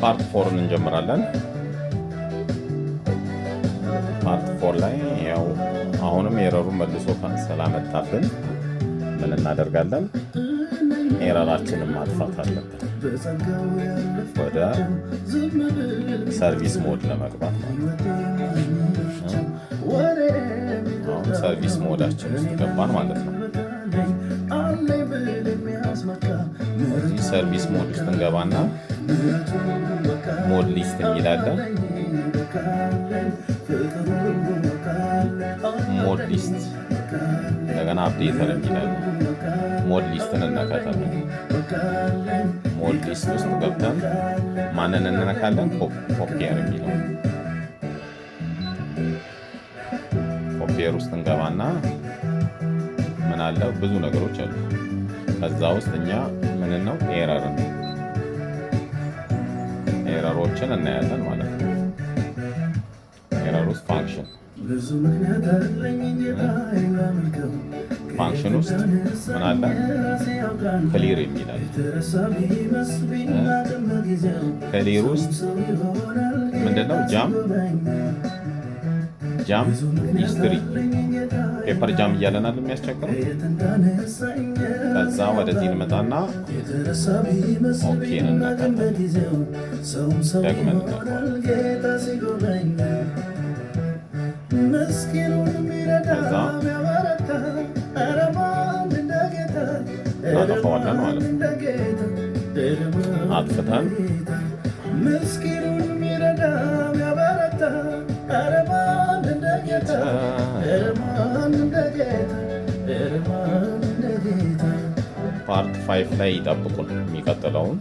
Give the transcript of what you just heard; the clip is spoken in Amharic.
ፓርት 4 እንጀምራለን። ፓርት 4 ላይ ያው አሁንም ኤረሩን መልሶ ስላመጣብን ምን እናደርጋለን? ኤረራችንን ማጥፋት አለብን። ወደ ሰርቪስ ሞድ ለመግባት ማለት ነው። አሁን ሰርቪስ ሞዳችን ውስጥ ገባን ማለት ነው። እዚህ ሰርቪስ ሞድ ውስጥ እንገባና ሞድ ሊስት የሚላለን ሞድ ሊስት እንደገና አፕዴተር የሚላለን ሞድ ሊስትን እንነካታለን። ሞድ ሊስት ውስጥ ገብተን ማንን እንነካለን? ኮፒየር የሚለው ኮፒየር ውስጥ እንገባና ምን አለ? ብዙ ነገሮች አሉ። ከዛ ውስጥ እኛ ምን ነው ኤረሮችን እናያለን ማለት ነው። ኤረር ውስጥ ፋንክሽን ውስጥ ምን አለ? ክሊር የሚላል ክሊር ውስጥ ምንድነው? ጃም ሂስትሪ ፔፐር ጃም እያለናል የሚያስቸግረው። ከዛ ወደዚህ እንመጣና ኦኬን እንነካለን። ደግመን እንነካለን። ከዛ እናጠፋዋለን ማለት ነው። አጥፍተን ፓርት 5 ላይ ይጠብቁን የሚቀጥለውን